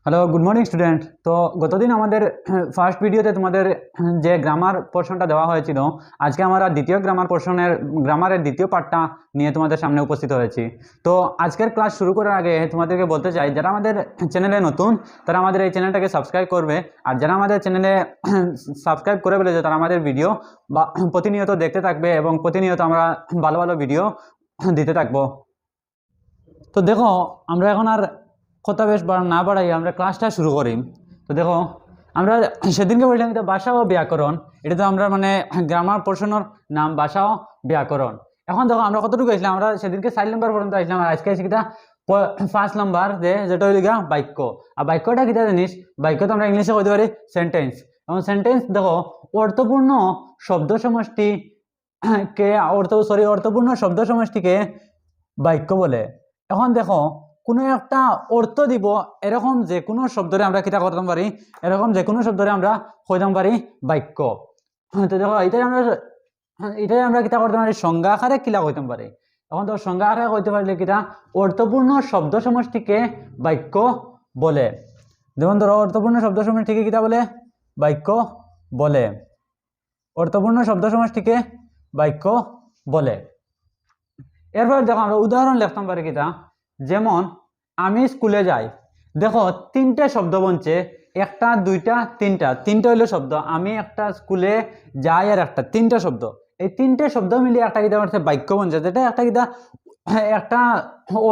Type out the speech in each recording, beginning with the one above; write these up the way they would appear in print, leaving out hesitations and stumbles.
Hello, good morning student. তো গতদিন আমাদের ফার্স্ট ভিডিওতে তোমাদের যে গ্রামার পোর্শনটা দেওয়া হয়েছিল, আজকে আমরা দ্বিতীয় গ্রামারের দ্বিতীয় পার্টটা নিয়ে তোমাদের সামনে উপস্থিত হয়েছি। তো আজকের ক্লাস শুরু করার আগে তোমাদেরকে বলতে চাই, যারা আমাদের চ্যানেলে নতুন তারা আমাদের এই চ্যানেলটাকে সাবস্ক্রাইব করবে, আর যারা আমাদের চ্যানেলে সাবস্ক্রাইব করে ফেলেছে তারা আমাদের ভিডিও বা প্রতিনিয়ত দেখতে থাকবে এবং প্রতিনিয়ত আমরা ভালো ভালো ভিডিও দিতে থাকবো। তো দেখো, আমরা এখন আর কথা বেশ না বাড়াই, আমরা ক্লাসটা শুরু করি। তো দেখো, আমরা সেদিনকে বললাম এটা ভাষা ও ব্যাকরণ, এটা তো আমরা মানে গ্রামার পোর্শনের নাম ভাষা ও ব্যাকরণ। এখন দেখো আমরা কতটুকু আসলাম, আমরা সেদিনকে 4 নম্বর পর্যন্ত আসলাম, আর আজকে আছে কিটা 5 নম্বর, যেটা হইল গিয়া বাক্য। আর বাক্যটা কিটা জানিস, বাক্য তো আমরা ইংলিশে কইতে পারি সেন্টেন্স। এবং সেন্টেন্স দেখো, অর্থপূর্ণ শব্দ সমষ্টি অর্থপূর্ণ শব্দ সমষ্টিকে বাক্য বলে। এখন দেখো, কোনো একটা অর্থ দিব এরকম যে কোনো শব্দরে আমরা কিতা করতে পারি, এরকম যে কোনো শব্দরে আমরা কইতে পারি বাক্য। তো দেখো, এটাই আমরা কিতা করতে পারি, সংজ্ঞা আকারে কিলা কইতে পারি। এখন তো সংজ্ঞা আকারে কইতে পারলে কিটা অর্থপূর্ণ শব্দ সমষ্টিকে বাক্য বলে। যেমন ধরো, অর্থপূর্ণ শব্দ সমষ্টিকে কিতা বলে, বাক্য বলে। অর্থপূর্ণ শব্দ সমষ্টিকে বাক্য বলে। এরপর দেখো, আমরা উদাহরণ লিখতে পারি কিতা, যেমন আমি স্কুলে যাই। দেখো, তিনটে শব্দ বনছে, একটা দুইটা তিনটা হইলো শব্দ। আমি একটা স্কুলে যাই আর একটা, তিনটা শব্দ। এই তিনটে শব্দ মিলিয়ে একটা কিতা করছে বাক্য বনছে, যেটা একটা কিতা একটা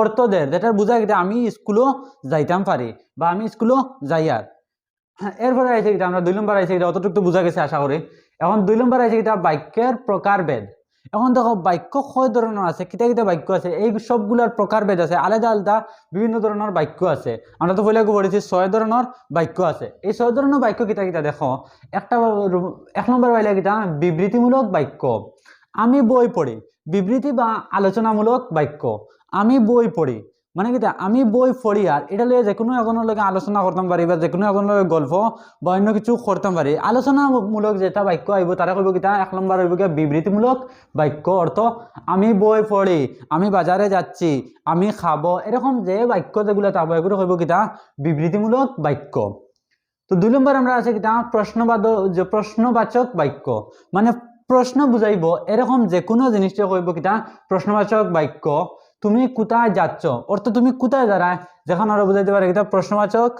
অর্থ দেয়, যেটা বোঝায় কিতা আমি স্কুলও যাইতাম পারি বা আমি স্কুলও যাই। আর এরপরে আইছে কিতা, আমরা 2 নম্বর আইছে কিতা, অতটুকু তো বোঝা গেছে আশা করি। এখন 2 নম্বর আইছে কিতা বাক্যের প্রকারভেদ। এখন দেখো, বাক্য কয় ধরনের আছে, কিতা কিতা বাক্য আছে, এই সবগুলোর প্রকারভেদ আছে, আলাদা আলাদা বিভিন্ন ধরনের বাক্য আছে। আমরা তো পয়লা পড়েছি 6 ধরনের বাক্য আছে। এই 6 ধরনের বাক্য কিতা কিতা দেখো, একটা 1 নম্বর পাইলে কিতা বিবৃতিমূলক বাক্য। আমি বই পড়ি, বিবৃতি বা আলোচনামূলক বাক্য। আমি বই পড়ি মানে কিতা, আমি বই পড়ি, আর এটা লিয়ে যে কোনো একজনের লগে আলোচনা করতাম পারি বা যে কোনো একজনের লগে গল্প বা অন্য কিছু করতাম পারি। আলোচনামূলক যেটা বাক্য আইব তারা কইব কিতা, 1 নম্বর হইব কি বিবৃতিমূলক বাক্য। অর্থ আমি বই পড়ি, আমি বাজারে যাচ্ছি, আমি খাবো, এরকম যে বাক্য যেগুলো থাকবো এগুলো কইব কিতা বিবৃতিমূলক বাক্য। তো 2 নম্বর আমরা আছে কিতা প্রশ্নবাচক বাক্য, মানে প্রশ্ন বুঝাইব এরকম যে কোনো জিনিসটা কইব কিতা প্রশ্নবাচক বাক্য। তুমি কোথায় যাচ্ছ, অর্থ তুমি কোথায় দাঁড়ায়, যেখানে আমরা বুঝাইতে পারি কিতা প্রশ্নবাচক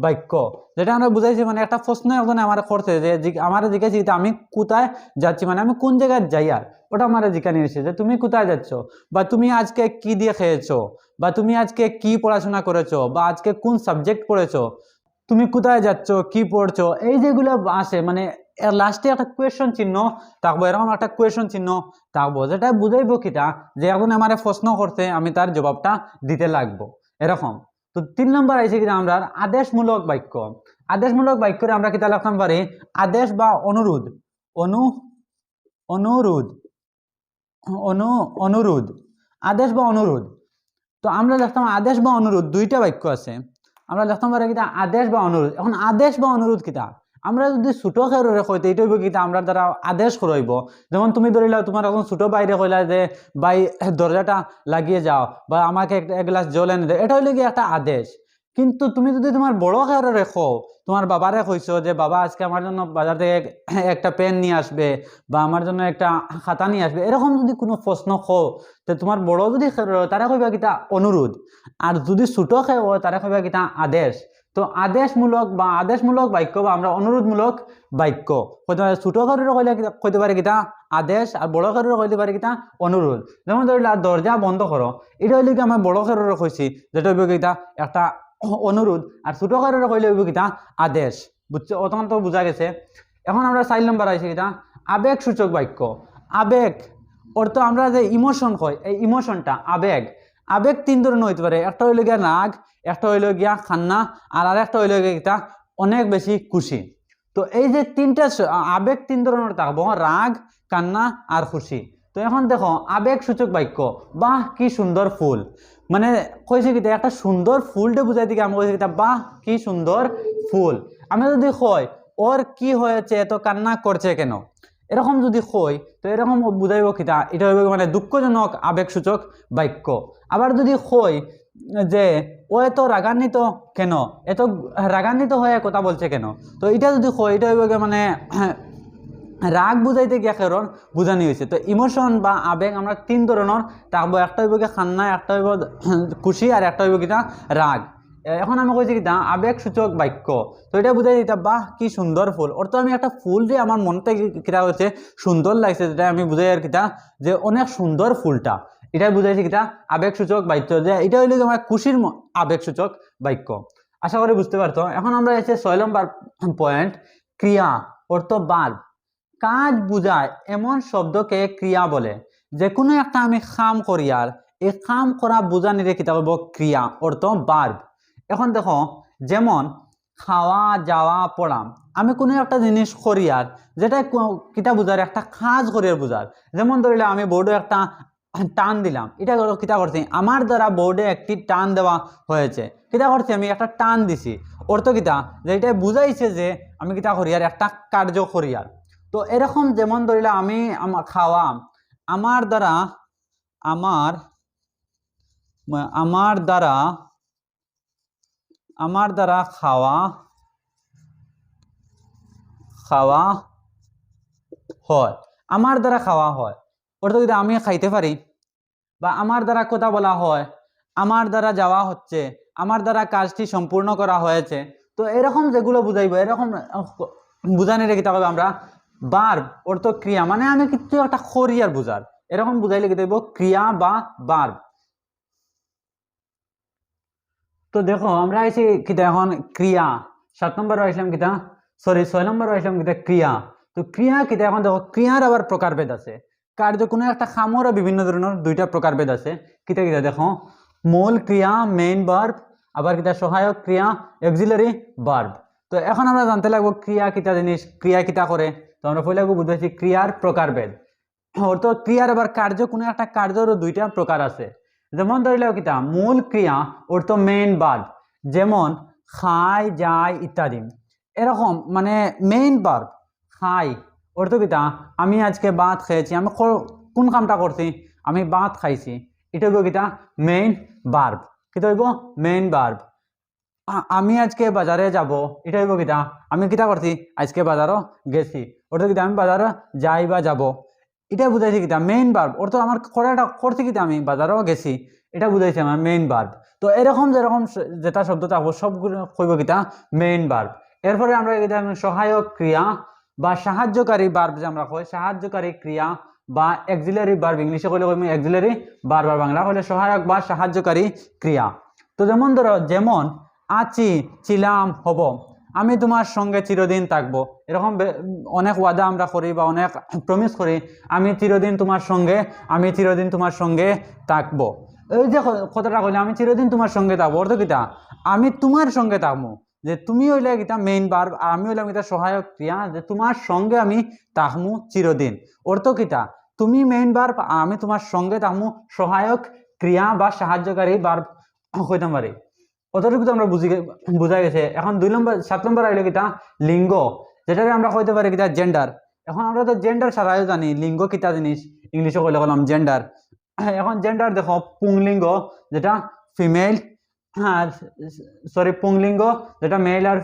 বাক্য। যেটা আমরা বুঝাইছি, মানে একটা প্রশ্ন একজন আমার করছে যে আমার জিজ্ঞাসা আমি কোথায় যাচ্ছি, মানে আমি কোন জায়গায় যাই, আর ওটা আমার জিজ্ঞাসা নিয়েছে যে তুমি কোথায় যাচ্ছ, বা তুমি আজকে কি দিয়ে খেয়েছো, বা তুমি আজকে কি পড়াশোনা করেছো, বা আজকে কোন সাবজেক্ট পড়েছো, তুমি কোথায় যাচ্ছ, কি পড়ছো, এই যেগুলো আসে, মানে এর লাস্টে একটা কোয়েশ্চন চিহ্ন থাকবো, এরকম একটা কোয়েশ্চন চিহ্ন থাকবো, যেটা বুঝাইবো কিটা যে এখন আমার প্রশ্ন করতে আমি তার জবাবটা দিতে লাগবো, এরকম। তো 3 নম্বর আইছে কিনা আমরা আদেশমূলক বাক্য। আদেশমূলক বাক্যে আমরা কিতা লিখতে পারি, আদেশ বা অনুরোধ। অনুরোধ অনুরোধ আদেশ বা অনুরোধ। তো আমরা লিখতাম আদেশ বা অনুরোধ, দুইটা বাক্য আছে। আমরা লিখতাম পারি কিতা আদেশ বা অনুরোধ। এখন আদেশ বা অনুরোধ কিতা, আমরা যদি ছোট খেররে কইতে এইটা হইব কিতা আমরা দ্বারা আদেশ করইব। যেমন তুমি ধরিলাও তোমার এখন ছোট বাইরে কইলা যে ভাই দরজাটা লাগিয়ে যাও, বা আমাকে এক গ্লাস জল এনে দে, এটা হইলে কি একটা আদেশ। কিন্তু তুমি যদি তোমার বড় খেররে রেখো, তোমার বাবারে কইছো যে বাবা আজকে আমার জন্য বাজার থেকে একটা পেন নিয়ে আসবে, বা আমার জন্য একটা খাতা নিয়ে আসবে, এরকম যদি কোনো প্রশ্ন খো, তো তোমার বড় যদি তারা কইবা কিতা অনুরোধ, আর যদি ছোট খেও তারা কইবা কিতা আদেশ। তো আদেশমূলক বাক্য বা আমরা অনুরোধমূলক বাক্য কইতে পারি। ছোট ঘরের কইলে কইতে পারি কিতা আদেশ, আর বড় ঘরের কইতে পারি কিতা অনুরোধ। যেমন ধরিলা দরজা বন্ধ করো, এটা হইলে কি আমরা বড় ঘরের কইছি, যেটা হইব কিতা একটা অনুরোধ, আর ছোট ঘরের কইলে হইব কিতা আদেশ। বুঝছো, অতক্ষণ তো বোঝা গেছে। এখন আমরা 4 নম্বর আইছি কিতা আবেগ সূচক বাক্য। আবেগ অর্থ আমরা যে ইমোশন হয়, এই ইমোশনটা আবেগ। আবেগ 3 ধরনের হইতে পারে, একটা হইল গিয়া রাগ, একটা হইল গিয়া কান্না, আর আরেকটা হইল গিয়া অনেক বেশি খুশি। তো এই যে তিনটা আবেগ 3 ধরনের থাকবো, রাগ, কান্না আর খুশি। তো এখন দেখো আবেগ সূচক বাক্য, বাহ কি সুন্দর ফুল, মানে কইছে কিতা একটা সুন্দর ফুলটা বুঝাই দিকে আমি কইছি কিতা বাহ কি সুন্দর ফুল। আমি যদি কই ওর কি হয়েছে এত কান্না করছে কেন, এরকম যদি কই, তো এরকম বুঝাইব কিতা এটা হইব মানে দুঃখজনক আবেগসূচক বাক্য। আবার যদি কই যে ও এত রাগান্বিত কেন, এত রাগান্বিত হয়ে কথা বলছে কেন। তো এটা যদি হয় এটা হইব মানে রাগ বুঝাইতে গিয়া কারণ বুঝানি হয়েছে। তো ইমোশন বা আবেগ আমরা 3 ধরনের থাকবো, একটা হইব কি কান্না, একটা হইব খুশি, আর একটা হইব কিনা রাগ। এখন আমি কইছি কিনা আবেগ সূচক বাক্য। তো এটা বুঝাই দিতা বাহ কি সুন্দর ফুল, অর্থ আমি একটা ফুল যে আমার মনটা কিটা হচ্ছে সুন্দর লাগছে, যেটা আমি বুঝাই আর কিটা যে অনেক সুন্দর ফুলটা, এটাই বুঝাইছি কিটা আবেগ সূচক বাক্য, যে এটা হইলে আমার খুশির আবেগ সূচক বাক্য। আশা করি বুঝতে পারতো। এখন আমরা এসে 6 নম্বর পয়েন্ট, ক্রিয়া অর্থ বার্ব। কাজ বুঝায় এমন শব্দকে ক্রিয়া বলে। যে কোনো একটা আমি কাম করি, আর এই কাম করা বুঝানিরে কিতা বলবো ক্রিয়া অর্থ বার্ব। এখন দেখো যেমন খাওয়া যাওয়া পড়া, আমি কোনো একটা জিনিস করি আর যেটা কিতা বুঝার একটা কাজ করিয়ার বুঝার। যেমন ধরিলে আমি বোর্ডে একটা টান দিলাম, এটা কিতা করছি আমার দ্বারা বোর্ডে একটি টান দেওয়া হয়েছে, কিতা করছি আমি একটা টান দিছি, অর্থ কিতা যে এটা বুঝাইছে যে আমি কিতা করি আর একটা কার্য করি আর। তো এরকম যেমন ধরিলে আমি খাওয়া আমার দ্বারা আমার দ্বারা খাওয়া হয়, আমার দ্বারা খাওয়া হয় অর্থাৎ যদি আমি খাইতে পারি, বা আমার দ্বারা কথা বলা হয়, আমার দ্বারা যাওয়া হচ্ছে, আমার দ্বারা কাজটি সম্পূর্ণ করা হয়েছে। তো এরকম যেগুলো বুঝাইবো এরকম বুঝানি রেখে হবে আমরা বার্ব অর্থ ক্রিয়া, মানে আমি কিছু একটা করি আর বুঝার, এরকম বুঝাইলে কি দেব ক্রিয়া বা বার্ব। তো দেখো আমরা আইছি কিতা এখন ক্রিয়া, 7 নম্বরে আইলাম কিতা, সরি 6 নম্বরে আইলাম কিতা ক্রিয়া। তো ক্রিয়া কিতা এখন দেখো ক্রিয়ার আবার প্রকারভেদ আছে, কার্য কোনো একটা খামরও বিভিন্ন ধরনের 2টা প্রকারভেদ আছে। কিতা কিতা দেখো মূল ক্রিয়া মেইন ভার্ব, আবার কিতা সহায়ক ক্রিয়া অক্সিলারি ভার্ব। তো এখন আমরা জানতে লাগবো ক্রিয়া কিতা জিনিস, ক্রিয়া কিতা করে। তো আমরা পয়লা বুঝাইছি ক্রিয়ার প্রকারভেদ, অর্থাৎ ক্রিয়ার আবার কার্য কোনো একটা কার্যেরও 2টা প্রকার আছে। যেমন ধরিলেও কিতা মূল ক্রিয়া অর্থ মেইন ভার্ব, যেমন খাই যায় ইত্যাদি। এরকম মানে মেইন ভার্ব খাই অর্থ কিতা আমি আজকে ভাত খেয়েছি, আমি কোন কামটা করছি আমি ভাত খাইছি, এটা হইব কিতা মেইন ভার্ব। কিতা হইব মেইন ভার্ব। আমি আজকে বাজারে যাব, এটা হইব কিতা আমি কিতা করছি আজকে বাজারও গেছি, অর্থাৎ কিতা আমি বাজারে যাই বা যাব, এটা বুঝাইছে কিতা মেইন ভার্ব। অর্থাৎ আমার করাটা করছি কিতা আমি বাজারও গেছি, এটা বুঝাইছে আমার মেইন ভার্ব। তো এরকম যেরকম যেটা শব্দ থাকবো সবগুলো কইব কিতা মেইন ভার্ব। এরপরে আমরা কিতা সহায়ক ক্রিয়া বা সাহায্যকারী ভার্ব, যে আমরা কই সাহায্যকারী ক্রিয়া বা অক্সিলারি ভার্ব, ইংলিশে কইলে কইম অক্সিলারি ভার্ব, আর বাংলা কইলে সহায়ক বা সাহায্যকারী ক্রিয়া। তো যেমন ধরো যেমন আছি ছিলাম হব, আমি তোমার সঙ্গে চিরদিন থাকবো, এরকম অনেক ওয়াদা আমরা করি বা অনেক প্রমিস করি, আমি চিরদিন তোমার সঙ্গে, আমি চিরদিন তোমার সঙ্গে থাকবো। এই যে কথাটা কইলে আমি চিরদিন তোমার সঙ্গে থাকবো, অর্থ কিতা আমি তোমার সঙ্গে থাকবো, যে তুমি হইলে কিতা মেইন ভার্ব, আর আমি হইলাম কিতা সহায়ক ক্রিয়া, যে তোমার সঙ্গে আমি থাকমু চিরদিন, অর্থ কিতা তুমি মেইন ভার্ব, আমি তোমার সঙ্গে থাকমু সহায়ক ক্রিয়া বা সাহায্যকারী ভার্ব হইতে পারি। কতটুকু তো আমরা বুঝা গেছে। এখন 7 নম্বর আইলো কিতা লিঙ্গ, যেটাকে আমরা কইতে পারি কিতা জেন্ডার। এখন আমরা তো জেন্ডার ছাড়াও জানি লিঙ্গ কিতা জিনিস, ইংলিশে কইলে বললাম জেন্ডার। এখন জেন্ডার দেখো পুংলিঙ্গ যেটা ফিমেল, আর সরি পুংলিঙ্গ যেটা মেল, আর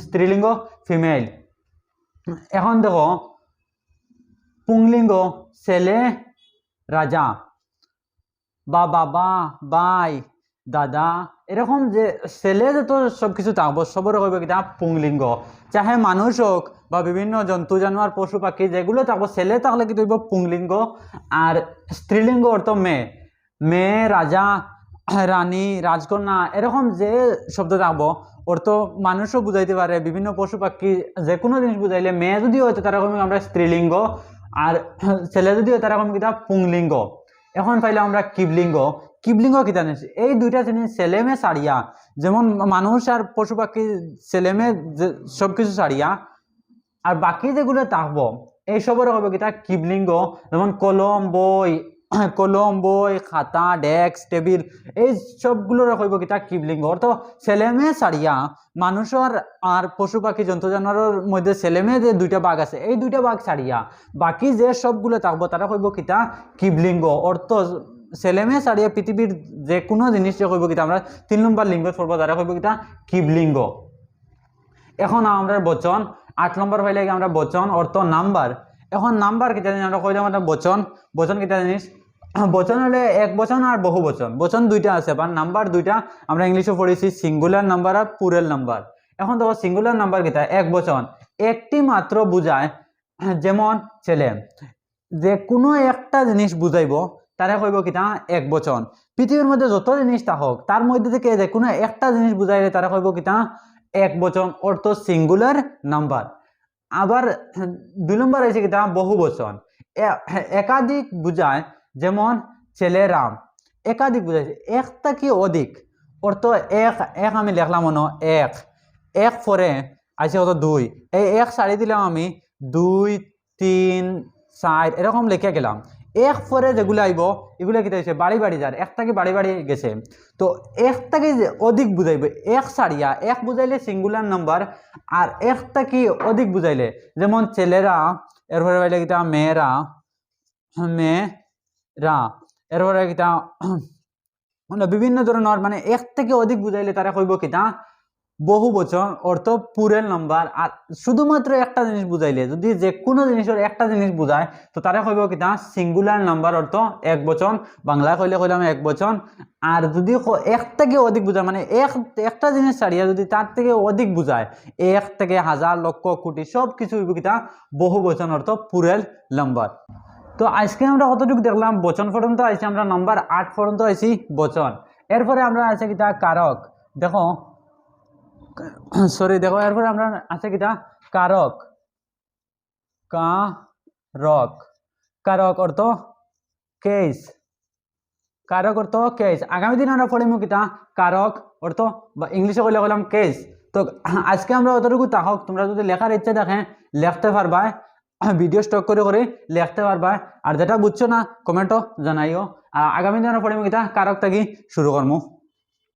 স্ত্রীলিঙ্গ ফিমেল। এখন দেখো পুংলিঙ্গ ছেলে রাজা, বা বাবা ভাই দাদা, এরকম যে ছেলে যত সবকিছু থাকবো সবরে কইব কিতা পুংলিঙ্গ। চাহে মানুষ হোক বা বিভিন্ন জন্তু জানোয়ার পশু পাখি যেগুলো থাকবো ছেলে থাকলে কি হইব পুংলিঙ্গ, আর স্ত্রীলিঙ্গ অর্থ মেয়ে, মেয়ে রাজা রানী রাজকন্যা, এরকম যে শব্দ থাকবো অর্থ মানুষও বুঝাইতে পারে, বিভিন্ন পশু পাখি যে কোনো জিনিস বুঝাইলে মেয়ে যদি হয়তো তারা কম আমরা স্ত্রীলিঙ্গ, আর ছেলে যদি হয় তারা কম কিতা পুংলিঙ্গ। এখন পাইলাম আমরা কিবলিঙ্গ। কিবলিঙ্গ কিতা জিনিস, এই 2টা জিনিস ছেলে মেয়ে ছাড়িয়া, যেমন মানুষ আর পশু পাখি ছেলে মেয়ে সবকিছু ছাড়িয়া, আর বাকি যেগুলো থাকবো এইসবের হবে কিতা কিবলিঙ্গ। যেমন কলম বই খাতা ডেস্ক টেবিল, এই সবগুলোর হইব কিতা কিবলিঙ্গ। অর্থ ছেলে মেয়ে ছাড়িয়া মানুষের আর পশু পাখি জন্তু জানোয়ারের মধ্যে ছেলে মেয়ে যে 2টা ভাগ আছে, এই 2টা ভাগ ছাড়িয়া বাকি যে সবগুলো থাকবো তারা হইব কিতা কিবলিঙ্গ। অর্থ ছেলে মেয়ে ছাড়িয়ে পৃথিবীর যে কোনো জিনিস যে কইব কিতা আমরা 3 নম্বর লিঙ্গ পড়ব তারা কইব কিতা কিবলিঙ্গ। এখন আমরা বচন 8 নম্বর পাইলে আমরা বচন অর্থ নাম্বার। এখন নাম্বার কিতা জানি আমরা কইলাম আমরা বচন, বচন কিতা জিনিস, বচন হলে এক বচন আর বহু বচন। বচন দুইটা আছে বা নাম্বার দুইটা, আমরা ইংলিশে পড়েছি সিঙ্গুলার নাম্বার আর প্লুরাল নাম্বার। এখন দেখো সিঙ্গুলার নাম্বার কিতা, এক বচন একটি মাত্র বুঝায়, যেমন ছেলে, যে কোনো একটা জিনিস বুঝাইব তারা কইব কিতা এক বচন। পৃথিবীর মধ্যে যত জিনিস থাকুক তার মধ্যে থেকে যে কোনো একটা জিনিস বুঝাইলে তারা কইব কিতা এক বচন অর্থ সিঙ্গুলার নাম্বার। আবার 2 নম্বর আছে কিতা বহু বচন, একাধিক বুঝায়, যেমন ছেলেরা, একাধিক বুঝাইছে একটা কি অধিক অর্থ এক, এক আমি লিখলাম মনে এক, এক পরে আছে অত 2, এই এক সারি দিলাম আমি 2 3 4 এরকম লিখে গেলাম। এক পরে যেগুলো আইব এগুলো কি হয়েছে বাড়ি বাড়ি যার, একটাকে বাড়ি বাড়ি গেছে, তো একটাকে অধিক বুঝাইবে, এক সারিয়া এক বুঝাইলে সিঙ্গুলার নাম্বার, আর একটা কি অধিক বুঝাইলে, যেমন ছেলেরা, এরপরে বাইলে কিতা মেয়েরা, মেয়েরা, এরপরে কিতা বিভিন্ন ধরনের, মানে এক থেকে অধিক বুঝাইলে তারা কইব কিতা বহু বচন অর্থ প্লুরাল নাম্বার। আর শুধুমাত্র একটা জিনিস বুঝাইলে, যদি যে কোনো জিনিসের একটা জিনিস বুঝায় তো তারা কইব কিতা সিঙ্গুলার নাম্বার অর্থ এক বচন, বাংলা কইলাম এক বচন। আর যদি এক থেকে অধিক বুঝায়, মানে একটা জিনিস ছাড়িয়া যদি তার থেকে অধিক বুঝায়, এক থেকে হাজার লক্ষ কোটি সব কিছু হইব কিতা বহু বচন অর্থ প্লুরাল নাম্বার। তো আজকে আমরা কতটুকু দেখলাম বচন পর্যন্ত আইছি, আমরা নাম্বার 8 পর্যন্ত আইছি বচন। এরপরে আমরা আছে কিতা কারক, দেখো সরি দেখো এরপরে আমরা আছে কিতা কারক, কারক, কারক অর্থ কেস, কারক অর্থ কেস। আগামী দিন আমরা পড়িমু কিতা কারক অর্থ, বা ইংলিশে কইলে কইলাম কেস। তো আজকে আমরা অতটুকু থাকক, তোমরা যদি লেখার ইচ্ছা দেখে লিখতে পারবা, ভিডিও স্টক করে করে লিখতে পারবা, আর যেটা বুঝছো না কমেন্টও জানাইও। আগামী দিন আমরা পড়িমু কিতা কারক থাকি শুরু করমু।